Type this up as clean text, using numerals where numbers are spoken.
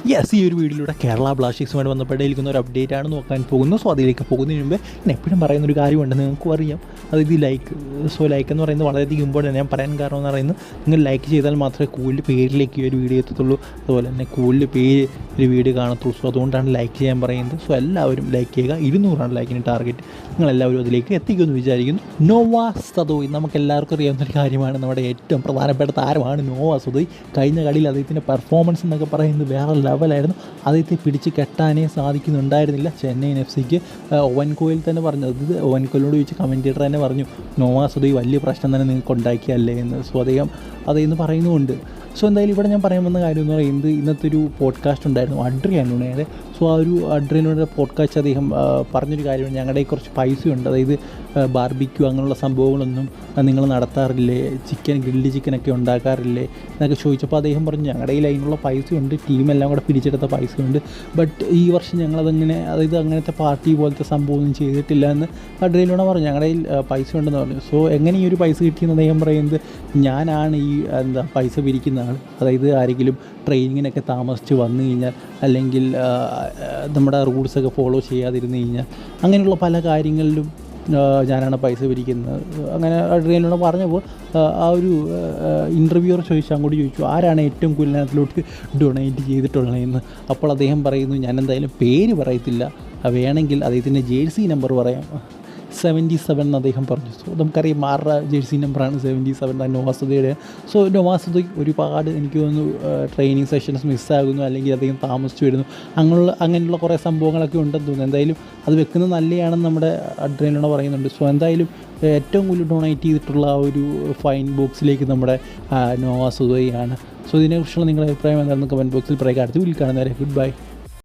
Yes, ഈ ഒരു വീഡിയോയിലൂടെ കേരള ബ്ലാസ്റ്റേഴ്സുമായിട്ട് ബന്ധപ്പെട്ടിരിക്കുന്ന ഒരു അപ്ഡേറ്റ് ആണ് നോക്കാൻ പോകുന്നു. സോ അതിലേക്ക് പോകുന്നതിന് മുമ്പേ ഞാൻ എപ്പോഴും പറയുന്നൊരു കാര്യമുണ്ട്, നിങ്ങൾക്കും അറിയാം, അതായത് ലൈക്ക്. സോ ലൈക്ക് എന്ന് പറയുന്നത് വളരെയധികം ഇമ്പോർട്ടൻ്റ്. ഞാൻ പറയാൻ കാരണം എന്ന് പറയുന്നത്, നിങ്ങൾ ലൈക്ക് ചെയ്താൽ മാത്രമേ കൂടുതൽ പേരിലേക്ക് ഈ ഒരു വീഡിയോ എത്തത്തുള്ളൂ, അതുപോലെ തന്നെ കൂടുതൽ പേര് ഒരു വീഡിയോ കാണത്തുള്ളൂ. സോ അതുകൊണ്ടാണ് ലൈക്ക് ചെയ്യാൻ പറയുന്നത്. സോ എല്ലാവരും ലൈക്ക് ചെയ്യുക. 200 ലൈക്കിന് ടാർഗറ്റ്. നിങ്ങളെല്ലാവരും അതിലേക്ക് എത്തിക്കുമെന്ന് വിചാരിക്കുന്നു. നോവാ സദോയ് നമുക്ക് എല്ലാവർക്കും അറിയാവുന്നൊരു കാര്യമാണ്. നമ്മുടെ ഏറ്റവും പ്രധാനപ്പെട്ട താരമാണ് നോവാ സദോയ്. കഴിഞ്ഞ കളിയിൽ അദ്ദേഹത്തിൻ്റെ പെർഫോമൻസ് എന്നൊക്കെ പറയുന്നത് വേറെ ലെവലായിരുന്നു. അദ്ദേഹത്തെ പിടിച്ച് കെട്ടാനേ സാധിക്കുന്നുണ്ടായിരുന്നില്ല. ചെന്നൈയിൻ FC ഓവൻകോയിൽ തന്നെ പറഞ്ഞു, അത് ഓവൻകോയിലോട് ചോദിച്ച് കമൻറ്റേറ്റർ തന്നെ പറഞ്ഞു, നോവാ സദോയ് വലിയ പ്രശ്നം തന്നെ നിങ്ങൾക്ക് ഉണ്ടാക്കിയല്ലേ എന്ന്. സോ അദ്ദേഹം പറയുന്നുമുണ്ട്. സോ എന്തായാലും ഇവിടെ ഞാൻ പറയാൻ വന്ന കാര്യം എന്ന് പറയുന്നത്, ഇന്നത്തെ ഒരു പോഡ്കാസ്റ്റ് ഉണ്ടായിരുന്നു അഡ്രിയാനോയുടെ. സോ ആ ഒരു അഡ്രിയാനോയുടെ പോഡ്കാസ്റ്റ് അദ്ദേഹം പറഞ്ഞൊരു കാര്യമാണ്, ഞങ്ങളുടെ കുറച്ച് പൈസയുണ്ട്, അതായത് ബാർബിക്യൂ അങ്ങനെയുള്ള സംഭവങ്ങളൊന്നും നിങ്ങൾ നടത്താറില്ലേ, ഗ്രിൽഡ് ചിക്കനൊക്കെ ഉണ്ടാക്കാറില്ലേ എന്നൊക്കെ ചോദിച്ചപ്പോൾ അദ്ദേഹം പറഞ്ഞു, ഞങ്ങളുടെ കയ്യിൽ അതിനുള്ള പൈസയുണ്ട്, ടീമെല്ലാം കൂടെ പിരിച്ചെടുത്ത പൈസയുണ്ട്, ബട്ട് ഈ വർഷം ഞങ്ങളതങ്ങനെ, അതായത് അങ്ങനത്തെ പാർട്ടി പോലത്തെ സംഭവമൊന്നും ചെയ്തിട്ടില്ല എന്ന് അഡ്രിയാനോട് പറഞ്ഞു. ഞങ്ങളുടെ കയ്യിൽ പൈസ ഉണ്ടെന്ന് പറഞ്ഞു. സോ എങ്ങനെ ഈ ഒരു പൈസ കിട്ടിയെന്ന് അദ്ദേഹം പറയുന്നത്, ഞാനാണ് ഈ പൈസ പിരിക്കുന്ന ആൾ. അതായത് ആരെങ്കിലും ട്രെയിനിങ്ങിനൊക്കെ താമസിച്ച് വന്നു കഴിഞ്ഞാൽ, അല്ലെങ്കിൽ നമ്മുടെ റൂൾസൊക്കെ ഫോളോ ചെയ്യാതിരുന്നു കഴിഞ്ഞാൽ, അങ്ങനെയുള്ള പല കാര്യങ്ങളിലും ഞാനാണ് പൈസ പിരിക്കുന്നത്. അങ്ങനെ അഡ്രിയാനോട് പറഞ്ഞപ്പോൾ ആ ഒരു ഇൻ്റർവ്യൂവർ അങ്ങോട്ട് ചോദിച്ചു, ആരാണ് ഏറ്റവും കൂടുതൽ ഡൊണേറ്റ് ചെയ്തിട്ടുള്ളതെന്ന്. അപ്പോൾ അദ്ദേഹം പറയുന്നു, ഞാൻ എന്തായാലും പേര് പറയത്തില്ല, വേണമെങ്കിൽ അദ്ദേഹത്തിൻ്റെ ജേഴ്സി നമ്പർ പറയാം, 77 എന്ന് അദ്ദേഹം പറഞ്ഞു. സോ നമുക്കറിയാം ആരുടെ ജേഴ്സി നമ്പറാണ് 77, നോവാ സദോയുടെ. സോ നോവാ സദോയ് ഒരുപാട്, എനിക്ക് തോന്നുന്നു, ട്രെയിനിങ് സെഷൻസ് മിസ്സാകുന്നു, അല്ലെങ്കിൽ അദ്ദേഹം താമസിച്ചു വരുന്നു, അങ്ങനെയുള്ള കുറേ സംഭവങ്ങളൊക്കെ ഉണ്ടെന്ന് തോന്നുന്നു. എന്തായാലും അത് വെക്കുന്നത് നല്ലതാണെന്ന് നമ്മുടെ അഡ്രിയാനോട് പറയുന്നുണ്ട്. സോ എന്തായാലും ഏറ്റവും കൂടുതൽ ഡൊണേറ്റ് ചെയ്തിട്ടുള്ള ആ ഒരു ഫൈൻ ബോക്സിലേക്ക് നമ്മുടെ നോവാ സദോയ് ആണ്. സോ ഇതിനെക്കുറിച്ചുള്ള നിങ്ങളുടെ അഭിപ്രായം എന്താണെന്ന് കമൻറ്റ് ബോക്സിൽ പറയുക. അടുത്ത വീട്ടിൽ കാണുന്നവരെ ഗുഡ് ബൈ.